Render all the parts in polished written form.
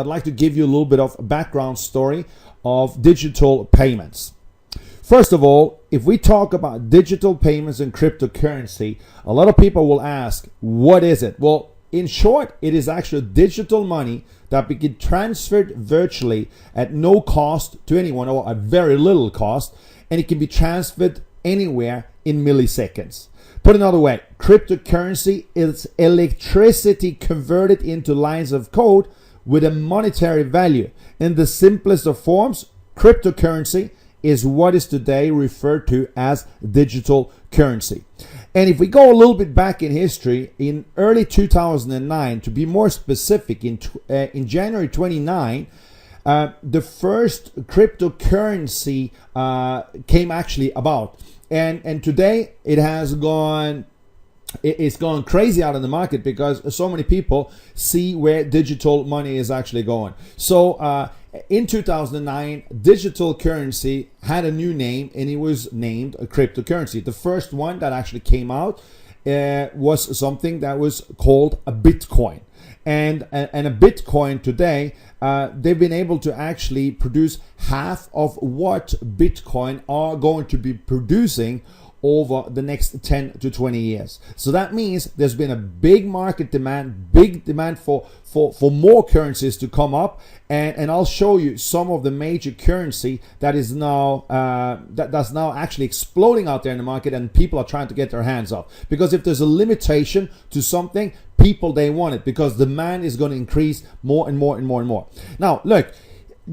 I'd like to give you a little bit of a background story of digital payments. First of all, if we talk about digital payments and cryptocurrency, a lot of people will ask, what is it? Well, in short, it is actually digital money that can be transferred virtually at no cost to anyone, or at very little cost, and it can be transferred anywhere in milliseconds. Put another way, cryptocurrency is electricity converted into lines of code with a monetary value. In the simplest of forms, cryptocurrency is what is today referred to as digital currency. And if we go a little bit back in history, in early 2009, to be more specific, in January 29, the first cryptocurrency came actually about. And today it's gone crazy out in the market because so many people see where digital money is actually going. So in 2009, digital currency had a new name, and it was named a cryptocurrency. The first one that actually came out was something that was called a Bitcoin. And a Bitcoin today, they've been able to actually produce half of what Bitcoin are going to be producing over the next 10 to 20 years. So that means there's been a big market demand, big demand for more currencies to come up, and I'll show you some of the major currency that is now that's now actually exploding out there in the market, and people are trying to get their hands off. Because if there's a limitation to something, people, they want it because demand is going to increase more and more and more and more. Now look,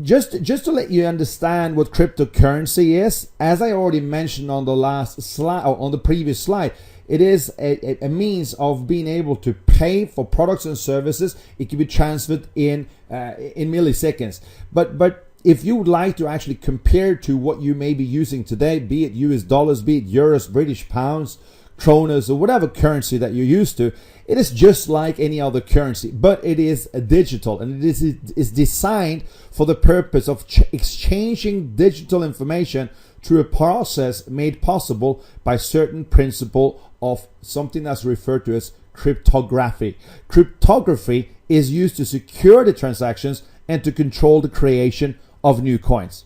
just to let you understand what cryptocurrency is, as I already mentioned on the last slide, or on the previous slide, it is a means of being able to pay for products and services. It can be transferred in milliseconds. But if you would like to actually compare to what you may be using today, be it US dollars, be it euros, British pounds, kronas, or whatever currency that you're used to, it is just like any other currency, but it is digital, and it is designed for the purpose of exchanging digital information through a process made possible by certain principle of something that's referred to as cryptography. Cryptography is used to secure the transactions and to control the creation of new coins.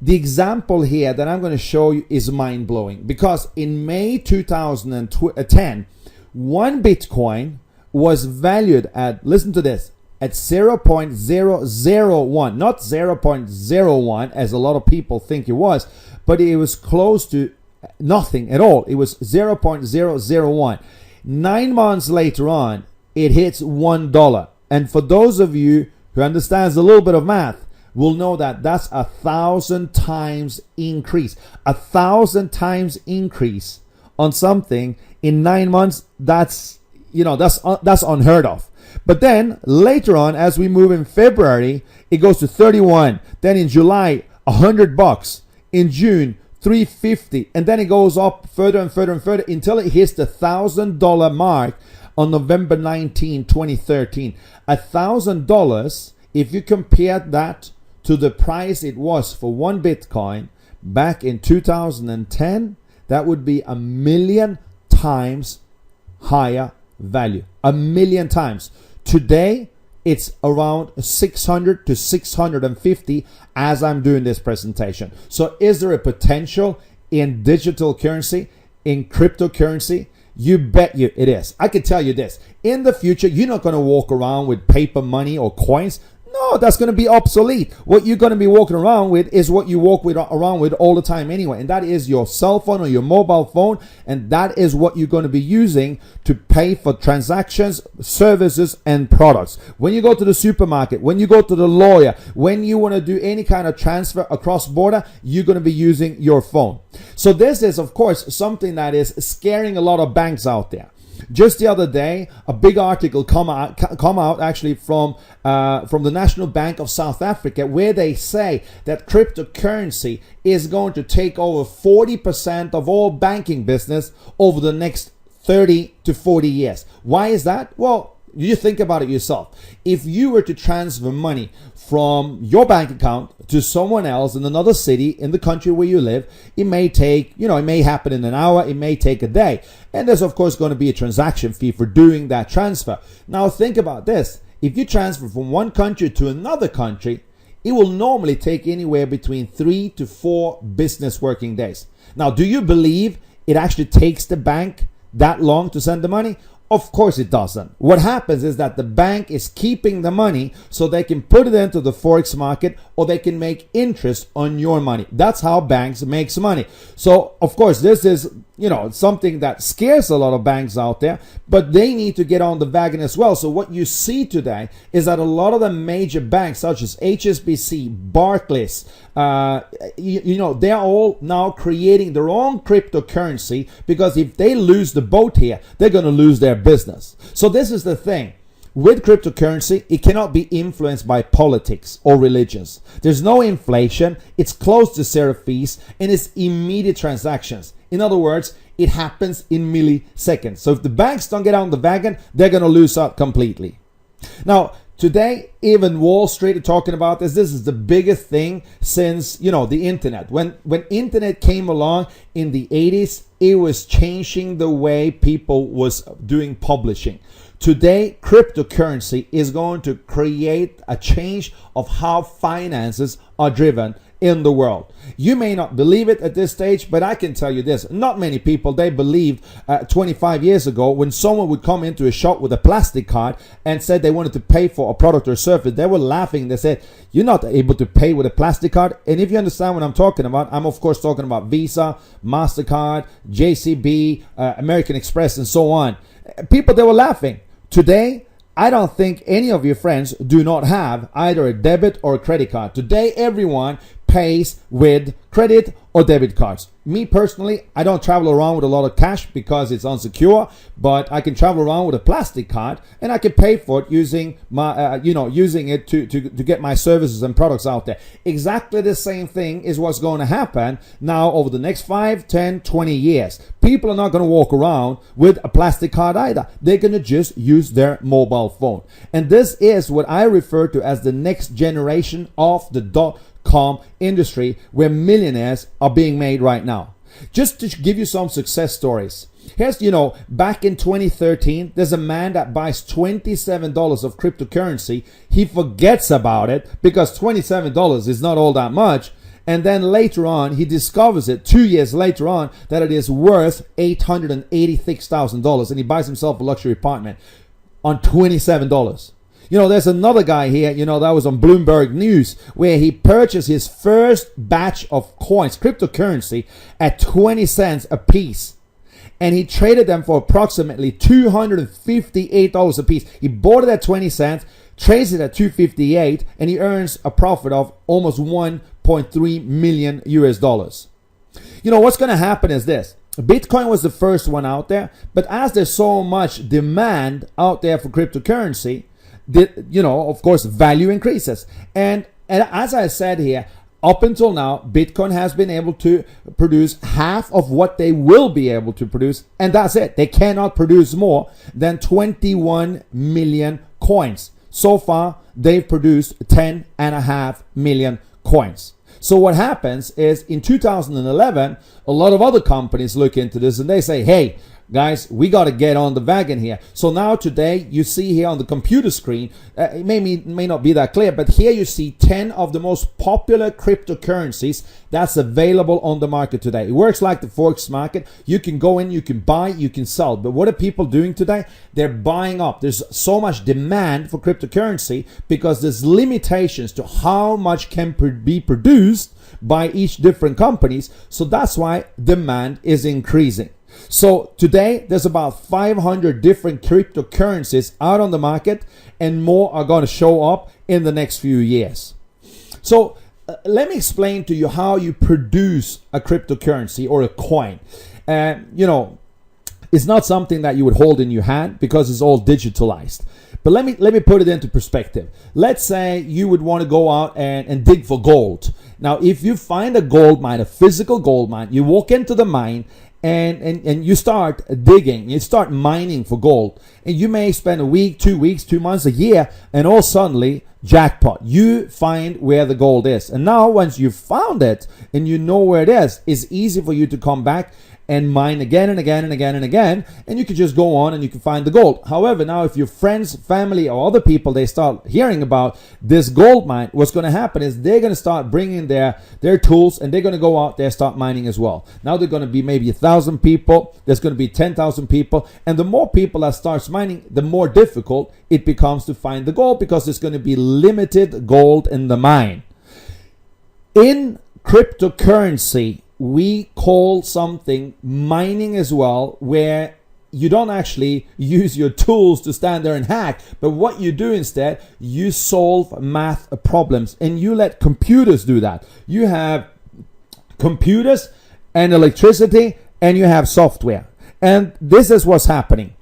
The example here that I'm going to show you is mind-blowing, because in May 2010, one Bitcoin was valued at, listen to this, at 0.001, not 0.01 as a lot of people think it was, but it was close to nothing at all. It was 0.001. 9 months later on, it hits $1. And for those of you who understands a little bit of math, will know that that's 1,000 times increase. 1,000 times increase on something in 9 months. That's unheard of. But then later on, as we move in February, it goes to 31. Then in July, $100. In June, $350, and then it goes up further and further and further until it hits the $1,000 mark on November 19, 2013. $1,000. If you compare that to the price it was for one Bitcoin back in 2010, that would be 1,000,000 times higher value. 1,000,000 times. Today, it's around 600 to 650 as I'm doing this presentation. So is there a potential in digital currency, in cryptocurrency? You bet you it is. I can tell you this. In the future, you're not going to walk around with paper money or coins. No, that's going to be obsolete. What you're going to be walking around with is what you walk around with all the time anyway, and that is your cell phone or your mobile phone, and that is what you're going to be using to pay for transactions, services, and products. When you go to the supermarket, when you go to the lawyer, when you want to do any kind of transfer across border, you're going to be using your phone. So this is, of course, something that is scaring a lot of banks out there. Just the other day, a big article come out actually from the National Bank of South Africa, where they say that cryptocurrency is going to take over 40% of all banking business over the next 30 to 40 years. Why is that? Well, you think about it yourself. If you were to transfer money from your bank account to someone else in another city in the country where you live, it may take, it may happen in an hour, it may take a day. And there's of course going to be a transaction fee for doing that transfer. Now think about this. if you transfer from one country to another country, it will normally take anywhere between 3 to 4 business working days. Now, do you believe it actually takes the bank that long to send the money? Of course it doesn't. What happens is that the bank is keeping the money so they can put it into the forex market, or they can make interest on your money. That's how banks make money. So of course this is, something that scares a lot of banks out there, but they need to get on the wagon as well. So what you see today is that a lot of the major banks such as HSBC, Barclays, they're all now creating their own cryptocurrency, because if they lose the boat here, they're going to lose their business. So this is the thing. With cryptocurrency, it cannot be influenced by politics or religions. There's no inflation, it's close to zero fees, and it's immediate transactions. In other words, it happens in milliseconds. So if the banks don't get on the wagon, they're going to lose out completely. Now, today, even Wall Street are talking about this. This is the biggest thing since, the internet. When internet came along in the 80s, it was changing the way people was doing publishing. Today, cryptocurrency is going to create a change of how finances are driven in the world. You may not believe it at this stage, but I can tell you this. Not many people, they believed 25 years ago when someone would come into a shop with a plastic card and said they wanted to pay for a product or service. They were laughing. They said, you're not able to pay with a plastic card. And if you understand what I'm talking about, I'm of course talking about Visa, MasterCard, JCB, American Express, and so on. People, they were laughing. Today, I don't think any of your friends do not have either a debit or a credit card. Today, everyone pays with credit or debit cards. Me personally, I don't travel around with a lot of cash because it's unsecure, but I can travel around with a plastic card and I can pay for it using my, using it to get my services and products out there. Exactly the same thing is what's going to happen now over the next 5, 10, 20 years. People are not going to walk around with a plastic card either. They're going to just use their mobile phone. And this is what I refer to as the next generation of the dot-com industry, where millionaires are being made right now. Just to give you some success stories. Here's, back in 2013, there's a man that buys $27 of cryptocurrency. He forgets about it because $27 is not all that much. And then later on, he discovers it 2 years later on that it is worth $886,000. And he buys himself a luxury apartment on $27. There's another guy here, that was on Bloomberg News, where he purchased his first batch of coins, cryptocurrency, at 20 cents a piece. And he traded them for approximately $258 a piece. He bought it at 20 cents, trades it at $258, and he earns a profit of almost $1.3 million US. What's going to happen is this. Bitcoin was the first one out there, but as there's so much demand out there for cryptocurrency, of course, value increases. And as I said here, up until now, Bitcoin has been able to produce half of what they will be able to produce. And that's it. They cannot produce more than 21 million coins. So far, they've produced 10.5 million coins. So what happens is in 2011, a lot of other companies look into this and they say, hey, guys, we got to get on the wagon here. So now today, you see here on the computer screen, it may not be that clear, but here you see 10 of the most popular cryptocurrencies that's available on the market today. It works like the forex market. You can go in, you can buy, you can sell. But what are people doing today? They're buying up. There's so much demand for cryptocurrency because there's limitations to how much can be produced by each different companies. So that's why demand is increasing. So today, there's about 500 different cryptocurrencies out on the market, and more are going to show up in the next few years. So let me explain to you how you produce a cryptocurrency or a coin. It's not something that you would hold in your hand because it's all digitalized. But let me put it into perspective. Let's say you would want to go out and dig for gold. Now, if you find a gold mine, a physical gold mine, you walk into the mine and you start digging, you start mining for gold, and you may spend a week, 2 weeks, 2 months, a year, and all suddenly, jackpot, you find where the gold is. And now once you've found it and you know where it is, it's easy for you to come back and mine again and again and again and again, and you can just go on and you can find the gold. However, now if your friends, family, or other people, they start hearing about this gold mine, what's going to happen is they're going to start bringing their tools, and they're going to go out there, start mining as well. Now they're going to be maybe 1,000 people, there's going to be 10,000 people, and the more people that starts mining, the more difficult it becomes to find the gold, because there's going to be limited gold in the mine. In cryptocurrency, we call something mining as well, where you don't actually use your tools to stand there and hack, but what you do instead, you solve math problems, and you let computers do that. You have computers and electricity, and you have software, and this is what's happening.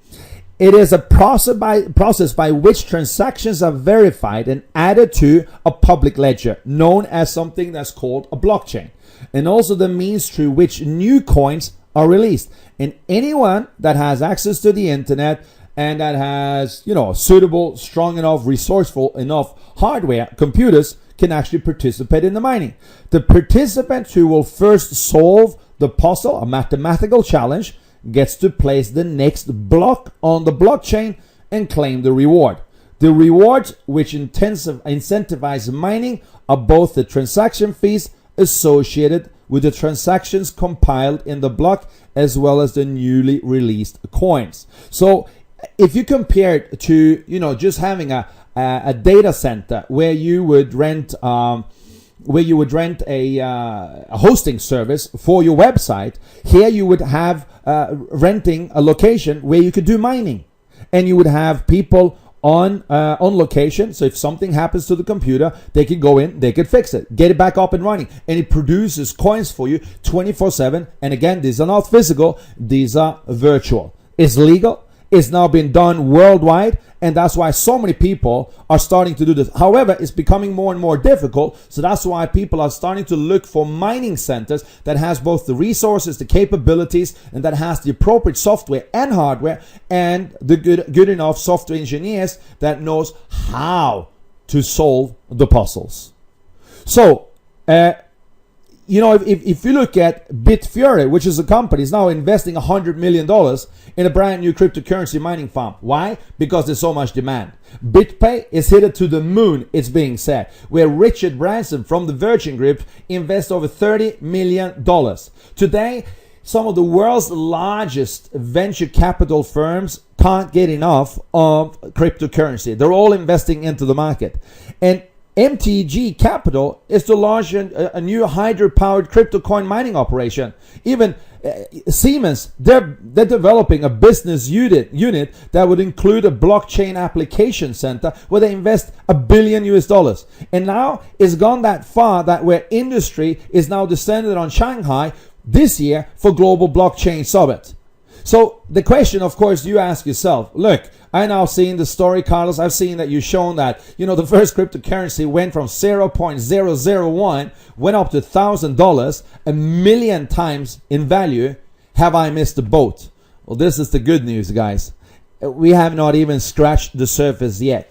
It is a process by which transactions are verified and added to a public ledger, known as something that's called a blockchain, and also the means through which new coins are released. And anyone that has access to the internet and that has, suitable, strong enough, resourceful enough hardware, computers, can actually participate in the mining. The participant who will first solve the puzzle, a mathematical challenge, gets to place the next block on the blockchain and claim the reward. The rewards which incentivize mining are both the transaction fees associated with the transactions compiled in the block, as well as the newly released coins. So if you compare it to, just having a data center where you would rent a hosting service for your website, here you would have renting a location where you could do mining, and you would have people on location. So if something happens to the computer, they could go in, they could fix it, get it back up and running, and it produces coins for you 24/7. And again, these are not physical, these are virtual. It's legal. It's now been done worldwide, and that's why so many people are starting to do this. However, it's becoming more and more difficult, so that's why people are starting to look for mining centers that has both the resources, the capabilities, and that has the appropriate software and hardware, and the good enough software engineers that knows how to solve the puzzles. So, if you look at Bitfury, which is a company, is now investing $100 million in a brand new cryptocurrency mining farm. Why? Because there's so much demand. BitPay is headed to the moon, it's being said, where Richard Branson from the Virgin Group invests over $30 million. Today, some of the world's largest venture capital firms can't get enough of cryptocurrency. They're all investing into the market. And MTG Capital is to launch a new hydro-powered crypto coin mining operation. Even Siemens, they're developing a business unit that would include a blockchain application center where they invest $1 billion. And now it's gone that far that where industry is now descended on Shanghai this year for Global Blockchain Summit. So the question, of course, you ask yourself, look, I now seen the story, Carlos. I've seen that you've shown that, the first cryptocurrency went from 0.001, went up to $1,000, 1,000,000 times in value. Have I missed the boat? Well, this is the good news, guys. We have not even scratched the surface yet.